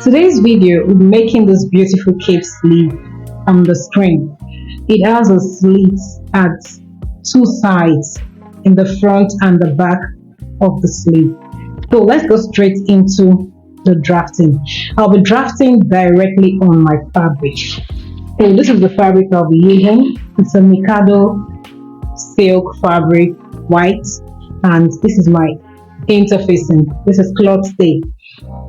Today's video will be making this beautiful cape sleeve on the screen. It has a slit at two sides, in the front and the back of the sleeve. So let's go straight into the drafting. I'll be drafting directly on my fabric. So this is the fabric I'll be using. It's a Mikado silk fabric, white, and this is my interfacing. This is cloth stay.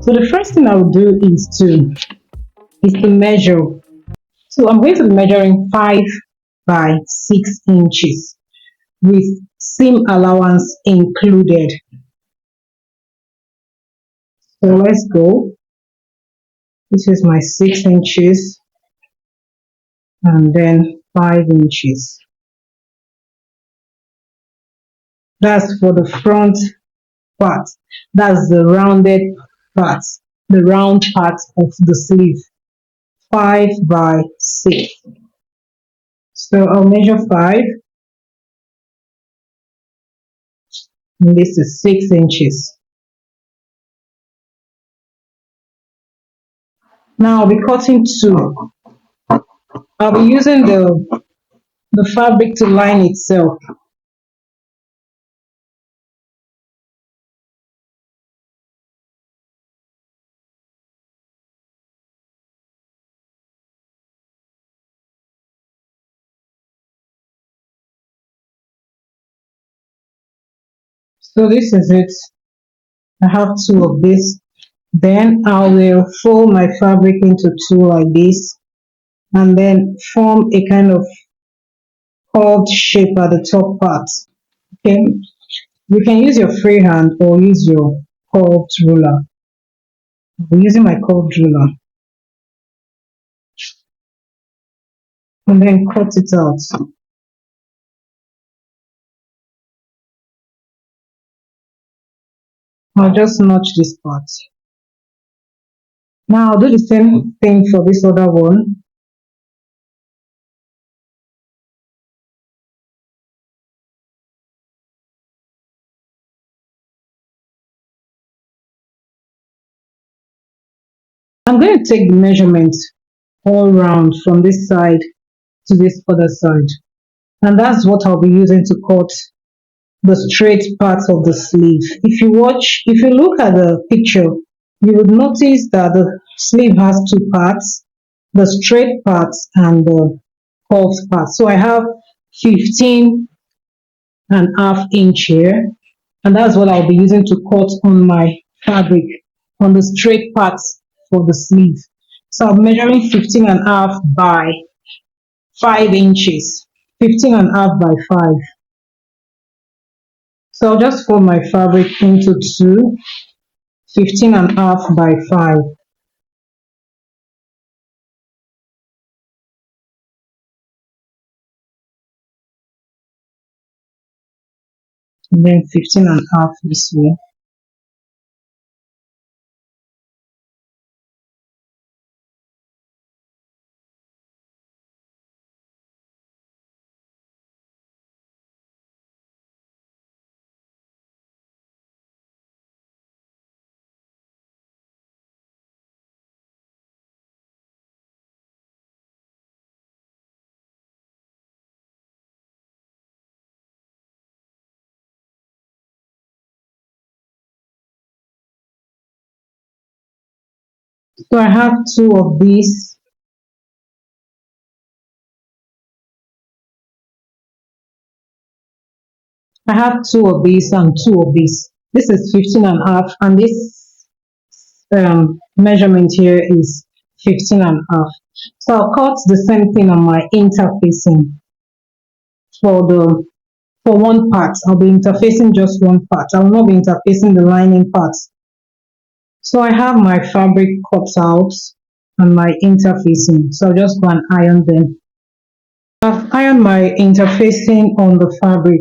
So the first thing I will do is to measure. So I'm going to be measuring 5 by 6 inches with seam allowance included. So let's go. This is my 6 inches and then 5 inches. That's for the front part. That's the rounded part, the round part of the sleeve. 5 by 6. So I'll measure 5, and this is 6 inches. Now I'll be cutting 2. I'll be using the fabric to line itself. So this is it. I have 2 of this. Then I will fold my fabric into 2 like this, and then form a kind of curved shape at the top part. Okay, you can use your freehand or use your curved ruler. I'm using my curved ruler, and then cut it out. I'll just notch this part. Now I'll do the same thing for this other one. I'm going to take the measurement all round from this side to this other side, and that's what I'll be using to cut the straight parts of the sleeve. If you look at the picture, you would notice that the sleeve has 2 parts, the straight parts and the curved part. So I have 15.5 inch here, and that's what I'll be using to cut on my fabric on the straight parts for the sleeve. So I'm measuring 15.5 by 5 inches. 15.5 by 5. So I'll just fold my fabric into 2, 15.5 by 5. And then 15.5 this way. So I have 2 of these. I have 2 of these and 2 of these. This is 15.5, and this measurement here is 15.5. So I'll cut the same thing on my interfacing for one part. I'll be interfacing just one part. I will not be interfacing the lining parts. So I have my fabric cut out and my interfacing. So I'll just go and iron them. I've ironed my interfacing on the fabric,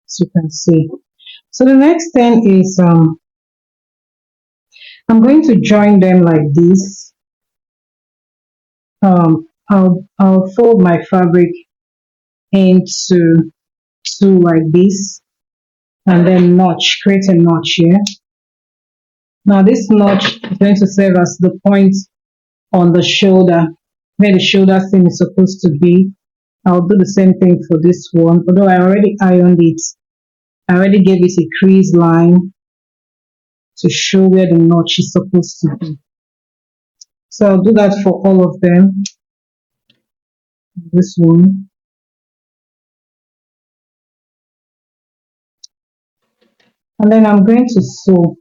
as you can see. So the next thing is I'm going to join them like this. I'll fold my fabric into 2 like this, and then create a notch here. Now this notch is going to serve as the point on the shoulder, where the shoulder seam is supposed to be. I'll do the same thing for this one, although I already ironed it. I already gave it a crease line to show where the notch is supposed to be. So I'll do that for all of them. This one. And then I'm going to sew.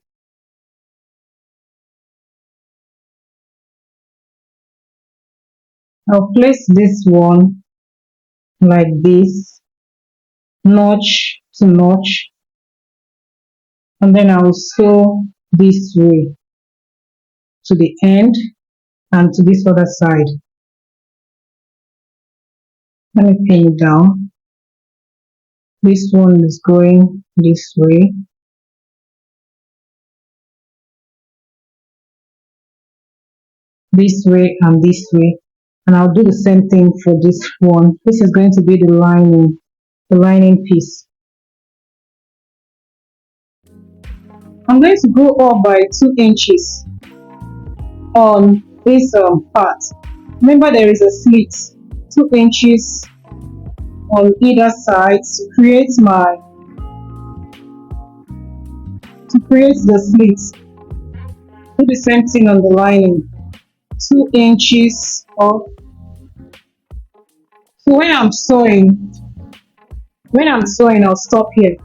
I'll place this one like this, notch to notch, and then I'll sew this way to the end and to this other side. Let me pin it down. This one is going this way. This way and this way. And I'll do the same thing for this one. This is going to be the lining piece. I'm going to go up by 2 inches on this part. Remember there is a slit, 2 inches on either side to create the slit. Do the same thing on the lining, 2 inches off. So when I'm sewing, I'll stop here.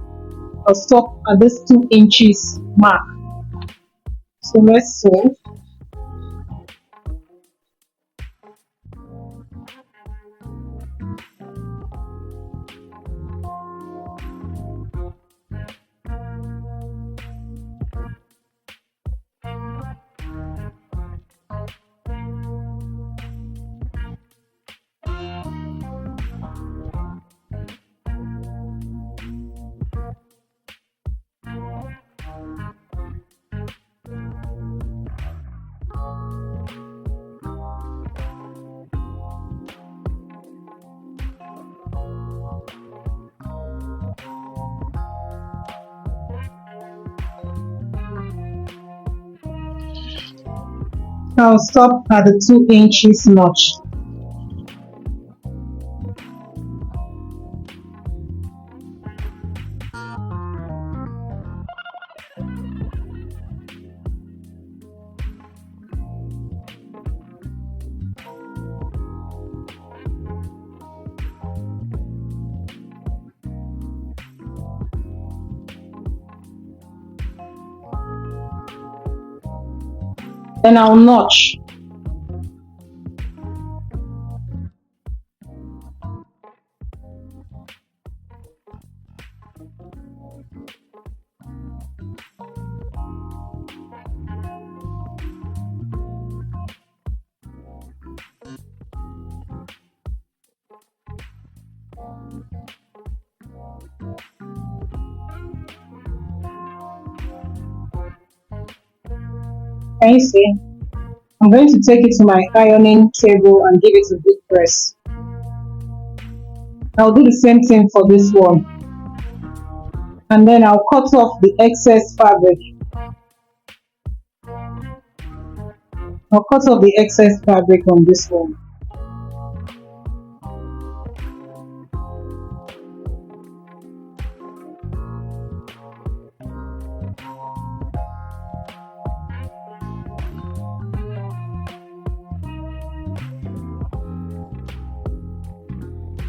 I'll stop at this 2 inches mark. So let's sew. I'll stop at the 2 inches notch. Then I'll notch. Can you see? I'm going to take it to my ironing table and give it a good press. I'll do the same thing for this one. And then I'll cut off the excess fabric. I'll cut off the excess fabric on this one.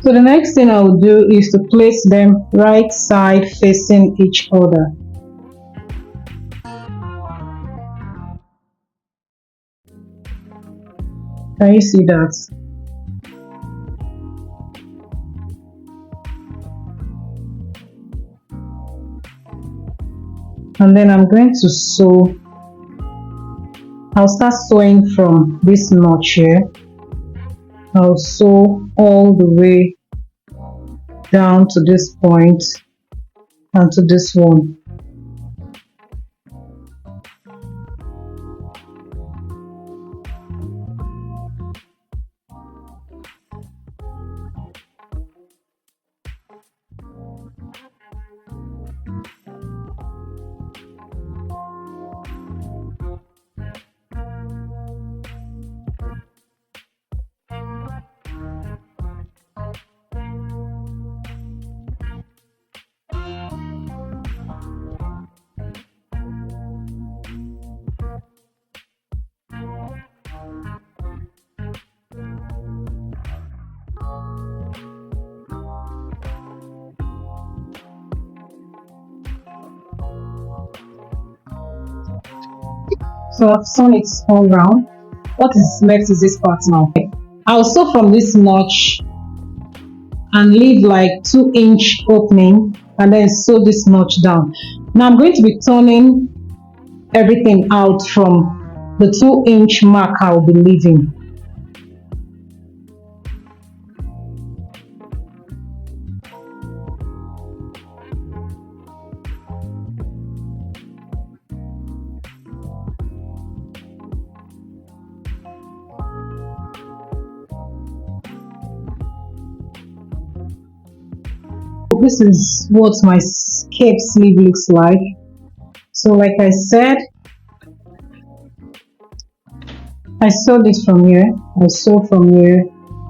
So the next thing I will do is to place them right side facing each other. Can you see that? And then I'm going to sew. I'll start sewing from this notch here. I'll sew all the way down to this point and to this one. So I've sewn it all round. What is left is this part now. I'll sew from this notch and leave like 2-inch opening and then sew this notch down. Now I'm going to be turning everything out from the 2-inch mark I'll be leaving. This is what my cape sleeve looks like. So like I said, I sewed it from here. I sewed from here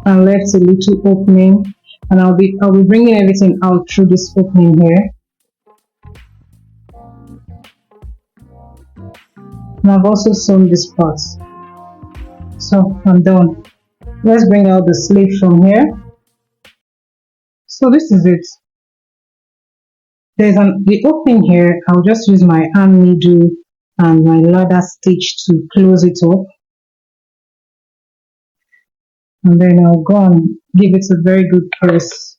and left a little opening, and I'll be bringing everything out through this opening here. And I've also sewn this part. So I'm done. Let's bring out the sleeve from here. So this is it. There's the opening here. I'll just use my hand needle and my ladder stitch to close it up, and then I'll go and give it a very good press.